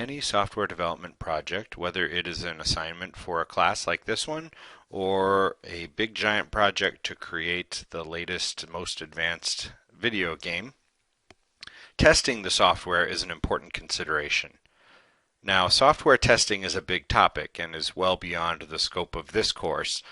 any software development project, whether it is an assignment for a class like this one or a big giant project to create the latest, most advanced video game, testing the software is an important consideration. Now, software testing is a big topic and is well beyond the scope of this course,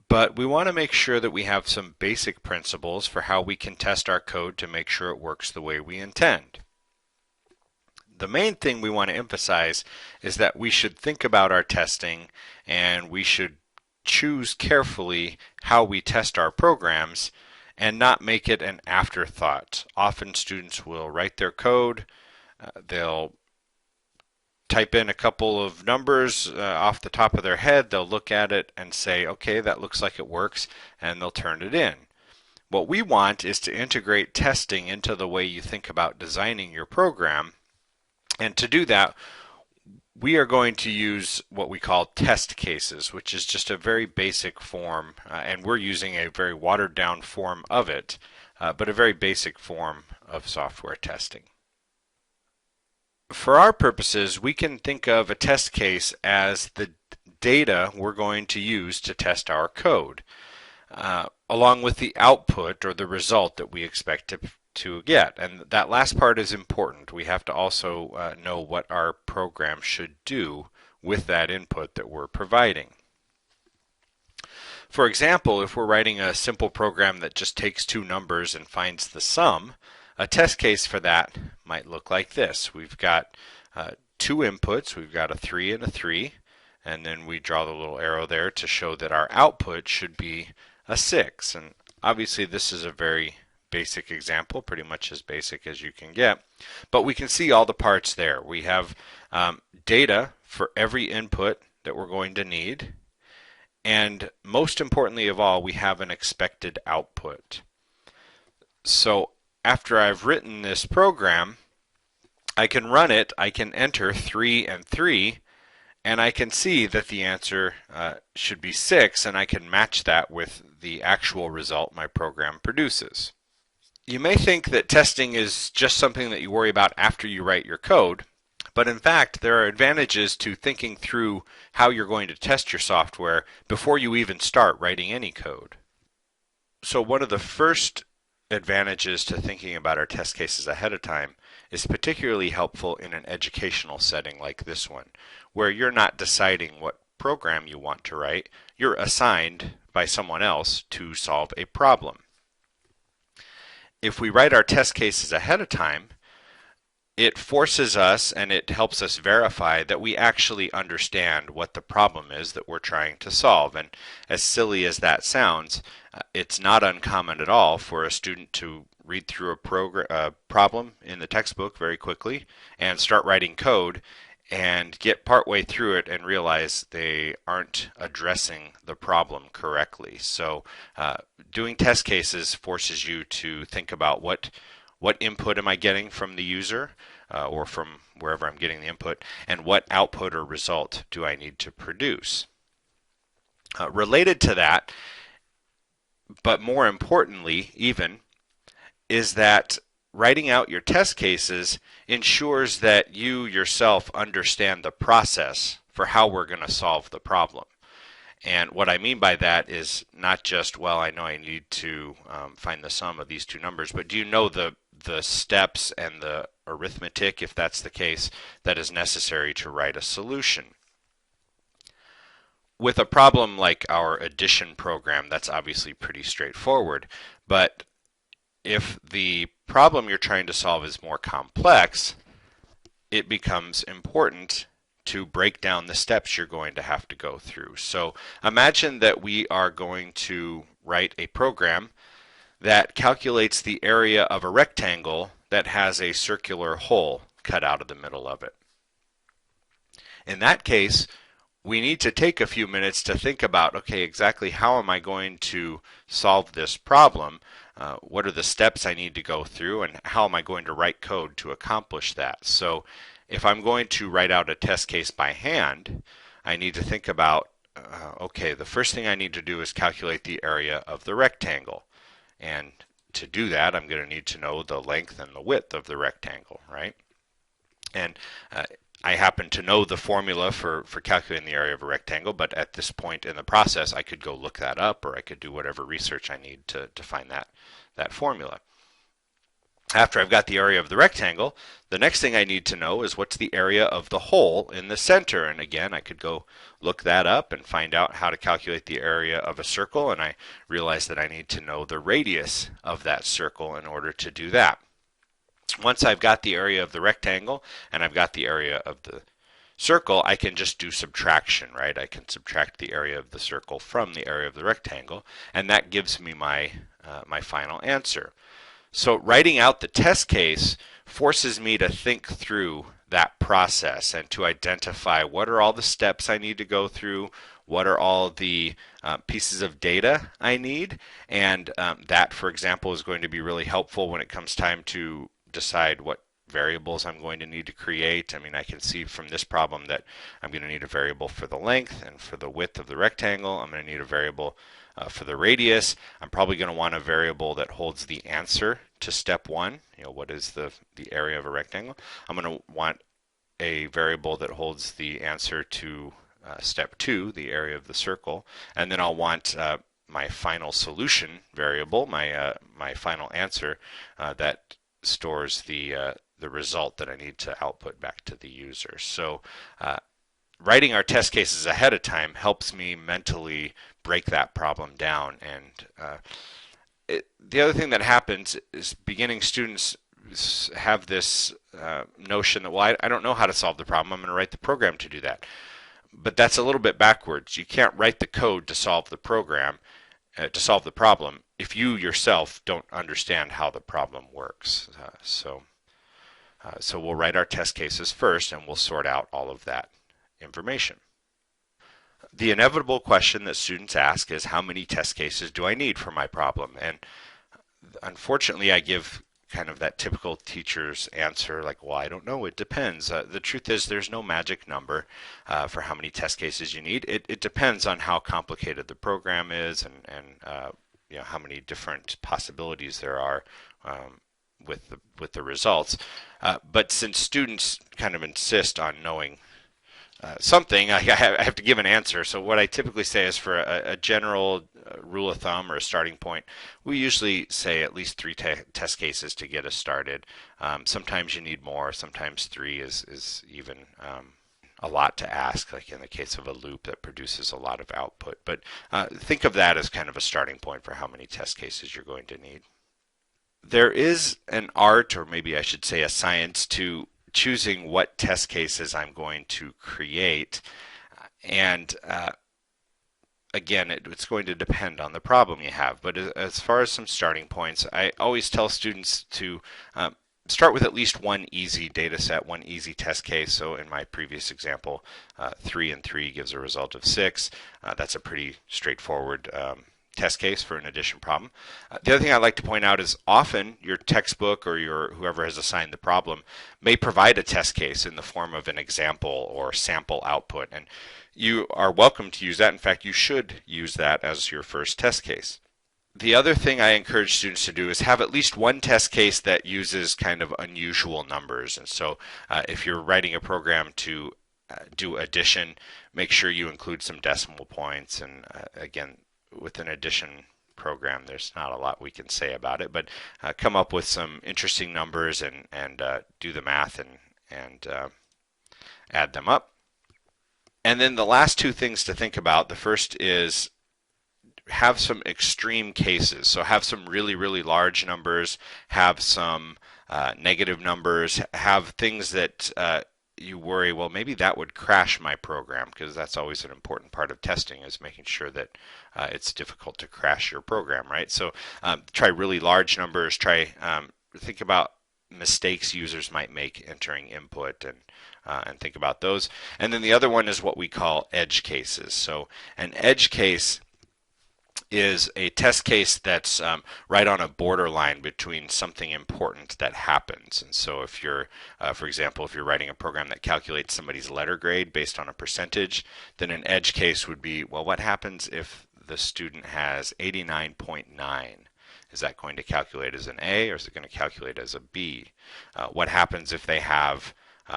but we want to make sure that we have some basic principles for how we can test our code to make sure it works the way we intend. The main thing we want to emphasize is that we should think about our testing and we should choose carefully how we test our programs and not make it an afterthought. Often students will write their code, they'll type in a couple of numbers off the top of their head, they'll look at it and say, okay, that looks like it works, and they'll turn it in. What we want is to integrate testing into the way you think about designing your program. And to do that, we are going to use what we call test cases, which is just a very basic form, and we're using a very watered down form of it, but a very basic form of software testing. For our purposes, we can think of a test case as the data we're going to use to test our code, along with the output or the result that we expect to get. And that last part is important. We have to also know what our program should do with that input that we're providing. For example, if we're writing a simple program that just takes two numbers and finds the sum, a test case for that might look like this. We've got two inputs. We've got a 3 and a 3, and then we draw the little arrow there to show that our output should be a 6. And obviously this is a very basic example, pretty much as basic as you can get, but we can see all the parts there. We have data for every input that we're going to need, and most importantly of all, we have an expected output. So after I've written this program, I can run it, I can enter 3 and 3, and I can see that the answer should be 6, and I can match that with the actual result my program produces. You may think that testing is just something that you worry about after you write your code, but in fact there are advantages to thinking through how you're going to test your software before you even start writing any code. So one of the first advantages to thinking about our test cases ahead of time is particularly helpful in an educational setting like this one, where you're not deciding what program you want to write, you're assigned by someone else to solve a problem. If we write our test cases ahead of time, it forces us and it helps us verify that we actually understand what the problem is that we're trying to solve. And as silly as that sounds, it's not uncommon at all for a student to read through a problem in the textbook very quickly and start writing code and get partway through it and realize they aren't addressing the problem correctly. So doing test cases forces you to think about what input am I getting from the user or from wherever I'm getting the input, and what output or result do I need to produce. Related to that, but more importantly even, is that writing out your test cases ensures that you yourself understand the process for how we're going to solve the problem. And what I mean by that is not just, well, I know I need to find the sum of these two numbers, but do you know the steps and the arithmetic, if that's the case, that is necessary to write a solution? With a problem like our addition program, that's obviously pretty straightforward, but if the problem you're trying to solve is more complex, it becomes important to break down the steps you're going to have to go through. So imagine that we are going to write a program that calculates the area of a rectangle that has a circular hole cut out of the middle of it. In that case, we need to take a few minutes to think about, okay, exactly how am I going to solve this problem? What are the steps I need to go through, and how am I going to write code to accomplish that? So if I'm going to write out a test case by hand, I need to think about, okay, the first thing I need to do is calculate the area of the rectangle. And to do that, I'm going to need to know the length and the width of the rectangle, right? And I happen to know the formula for calculating the area of a rectangle, but at this point in the process, I could go look that up, or I could do whatever research I need to find that formula. After I've got the area of the rectangle, the next thing I need to know is what's the area of the hole in the center. And again, I could go look that up and find out how to calculate the area of a circle, and I realize that I need to know the radius of that circle in order to do that. Once I've got the area of the rectangle and I've got the area of the circle, I can just do subtraction, right? I can subtract the area of the circle from the area of the rectangle, and that gives me my final answer. So writing out the test case forces me to think through that process and to identify what are all the steps I need to go through, what are all the pieces of data I need, and that, for example, is going to be really helpful when it comes time to decide what variables I'm going to need to create. I mean, I can see from this problem that I'm going to need a variable for the length and for the width of the rectangle. I'm going to need a variable for the radius. I'm probably going to want a variable that holds the answer to step one. You know, what is the area of a rectangle? I'm going to want a variable that holds the answer to step two, the area of the circle, and then I'll want my final solution variable, my final answer that stores the result that I need to output back to the user. So writing our test cases ahead of time helps me mentally break that problem down. And the other thing that happens is beginning students have this notion that, well, I don't know how to solve the problem. I'm going to write the program to do that. But that's a little bit backwards. You can't write the code to solve the program, to solve the problem, if you yourself don't understand how the problem works. So we'll write our test cases first, and we'll sort out all of that information. The inevitable question that students ask is, how many test cases do I need for my problem? And unfortunately, I give kind of that typical teacher's answer, like, well, I don't know, it depends. The truth is there's no magic number for how many test cases you need. It depends on how complicated the program is and you know, how many different possibilities there are with the results. But since students kind of insist on knowing something, I have to give an answer. So what I typically say is, for a general rule of thumb or a starting point, we usually say at least 3 test cases to get us started. Sometimes you need more. Sometimes 3 is even a lot to ask, like in the case of a loop that produces a lot of output. But think of that as kind of a starting point for how many test cases you're going to need. There is an art, or maybe I should say a science, to choosing what test cases I'm going to create. And again, it's going to depend on the problem you have. But as far as some starting points, I always tell students to start with at least one easy data set, one easy test case. So in my previous example, 3 and 3 gives a result of 6. That's a pretty straightforward test case for an addition problem. The other thing I like to point out is, often your textbook or whoever has assigned the problem may provide a test case in the form of an example or sample output, and you are welcome to use that. In fact, you should use that as your first test case. The other thing I encourage students to do is have at least one test case that uses kind of unusual numbers. And so if you're writing a program to do addition, make sure you include some decimal points. And again, with an addition program, there's not a lot we can say about it, but come up with some interesting numbers and do the math and add them up. And then the last 2 things to think about, the first is have some extreme cases. So have some really, really large numbers, have some negative numbers, have things that you worry, well, maybe that would crash my program, because that's always an important part of testing, is making sure that it's difficult to crash your program, right? So try really large numbers, think about mistakes users might make entering input, and think about those. And then the other one is what we call edge cases. So an edge case is a test case that's right on a borderline between something important that happens. And so if you're, for example, if you're writing a program that calculates somebody's letter grade based on a percentage, then an edge case would be, well, what happens if the student has 89.9? Is that going to calculate as an A, or is it going to calculate as a B? What happens if they have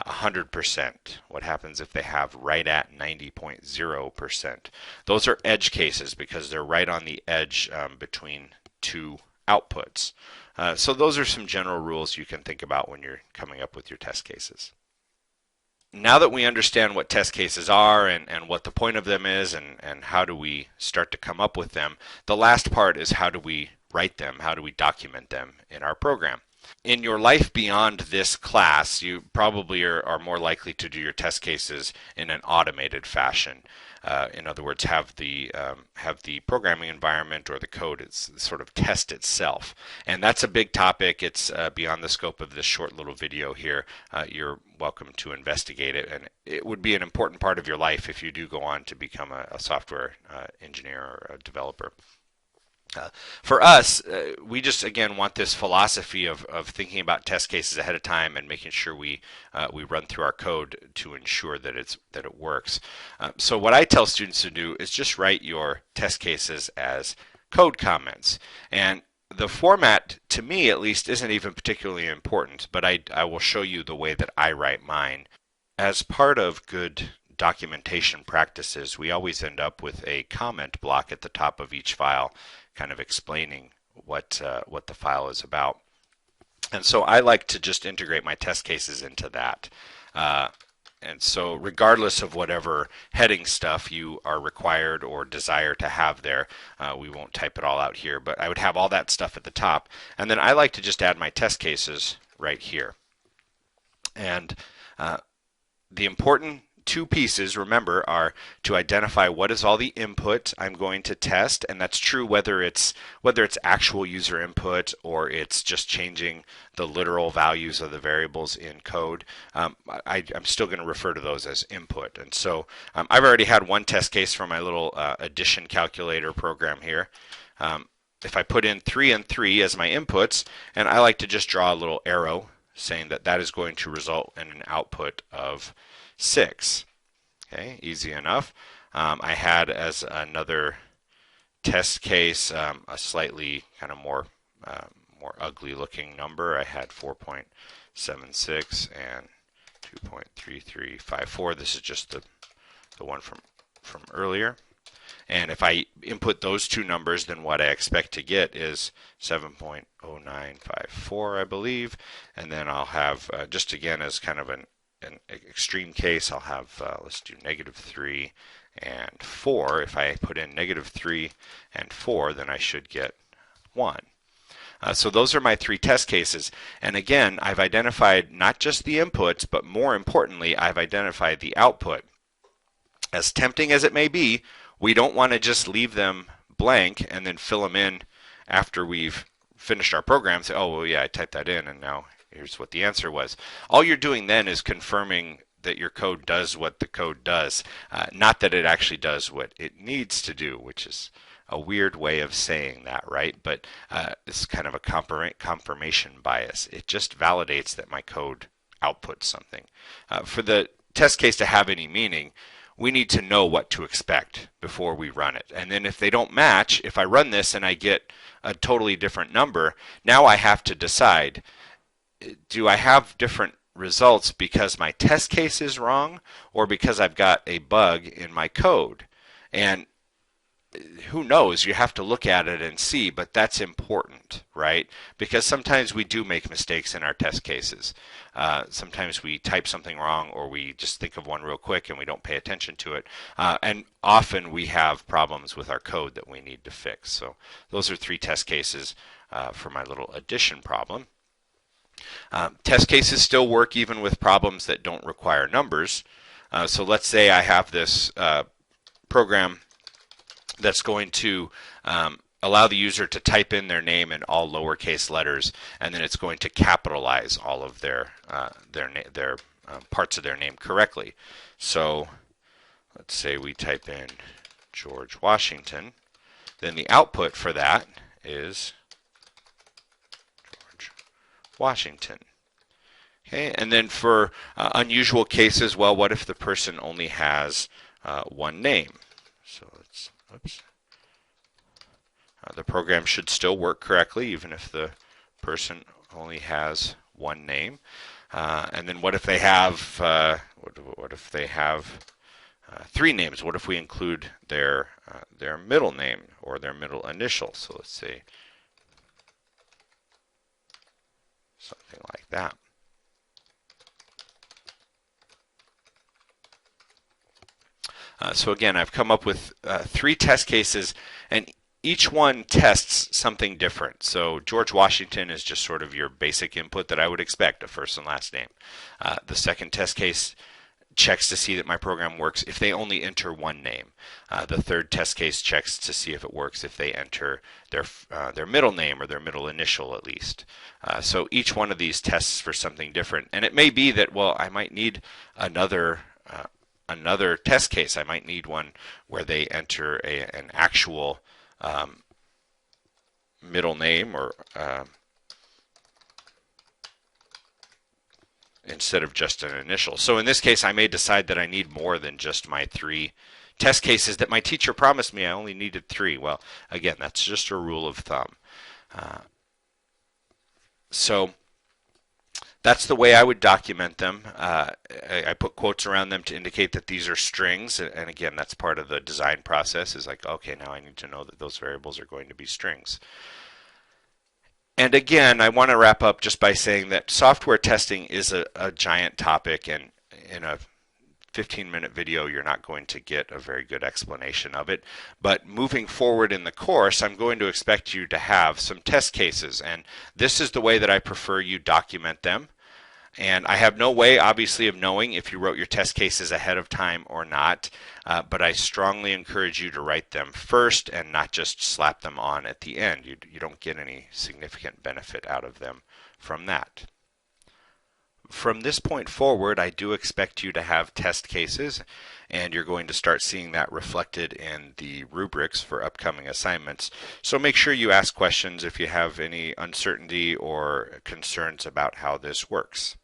100%. What happens if they have right at 90.0%? Those are edge cases because they're right on the edge between two outputs. So those are some general rules you can think about when you're coming up with your test cases. Now that we understand what test cases are and what the point of them is and how do we start to come up with them, the last part is how do we write them, how do we document them in our program. In your life beyond this class, you probably are more likely to do your test cases in an automated fashion. In other words, have the programming environment or the code sort of test itself, and that's a big topic. It's beyond the scope of this short little video here. You're welcome to investigate it, and it would be an important part of your life if you do go on to become a software engineer or a developer. For us, we just again want this philosophy of thinking about test cases ahead of time and making sure we run through our code to ensure that it works. So what I tell students to do is just write your test cases as code comments, and the format, to me at least, isn't even particularly important, but I will show you the way that I write mine. As part of good documentation practices, we always end up with a comment block at the top of each file, kind of explaining what the file is about. And so I like to just integrate my test cases into that. And so regardless of whatever heading stuff you are required or desire to have there, we won't type it all out here, but I would have all that stuff at the top. And then I like to just add my test cases right here. And the important two pieces, remember, are to identify what is all the input I'm going to test, and that's true whether it's actual user input or it's just changing the literal values of the variables in code. I'm still going to refer to those as input. And so I've already had one test case for my little addition calculator program here. If I put in 3 and 3 as my inputs, and I like to just draw a little arrow saying that that is going to result in an output of 6. Okay, easy enough. I had as another test case a slightly kind of more ugly looking number. I had 4.76 and 2.3354. This is just the one from earlier. And if I input those two numbers, then what I expect to get is 7.0954, I believe. And then I'll have, just again as kind of an extreme case, I'll have, let's do -3 and 4. If I put in -3 and 4, then I should get 1. So those are my 3 test cases. And again, I've identified not just the inputs, but more importantly, I've identified the output. As tempting as it may be, we don't want to just leave them blank and then fill them in after we've finished our program. Say, oh, well, yeah, I typed that in, and now here's what the answer was. All you're doing then is confirming that your code does what the code does, not that it actually does what it needs to do, which is a weird way of saying that, right? But it's kind of a confirmation bias. It just validates that my code outputs something. For the test case to have any meaning, we need to know what to expect before we run it. And then if they don't match, if I run this and I get a totally different number, now I have to decide, do I have different results because my test case is wrong or because I've got a bug in my code? And who knows? You have to look at it and see, but that's important, right? Because sometimes we do make mistakes in our test cases. Sometimes we type something wrong or we just think of one real quick and we don't pay attention to it. And often we have problems with our code that we need to fix. So those are 3 test cases for my little addition problem. Test cases still work even with problems that don't require numbers. So let's say I have this program that's going to allow the user to type in their name in all lowercase letters, and then it's going to capitalize all of their parts of their name correctly. So let's say we type in George Washington. Then the output for that is George Washington. Okay, and then for unusual cases, well, what if the person only has one name? So let's, oops. The program should still work correctly even if the person only has one name. And then what if they have what if they have three names? What if we include their middle name or their middle initial? So let's say something like that. So again, I've come up with three test cases, and each one tests something different. So George Washington is just sort of your basic input that I would expect, a first and last name. The second test case checks to see that my program works if they only enter one name. The third test case checks to see if it works if they enter their middle name or their middle initial at least. So each one of these tests for something different, and it may be that, well, I might need another test case. I might need one where they enter an actual middle name or instead of just an initial. So in this case, I may decide that I need more than just my three test cases that my teacher promised me I only needed three. Well, again, that's just a rule of thumb. So that's the way I would document them. I put quotes around them to indicate that these are strings, and again, that's part of the design process, is like, okay, now I need to know that those variables are going to be strings. And again, I want to wrap up just by saying that software testing is a giant topic, and in a 15-minute video, you're not going to get a very good explanation of it. But moving forward in the course, I'm going to expect you to have some test cases, and this is the way that I prefer you document them. And I have no way, obviously, of knowing if you wrote your test cases ahead of time or not, but I strongly encourage you to write them first and not just slap them on at the end. You don't get any significant benefit out of them from that. From this point forward, I do expect you to have test cases, and you're going to start seeing that reflected in the rubrics for upcoming assignments. So make sure you ask questions if you have any uncertainty or concerns about how this works.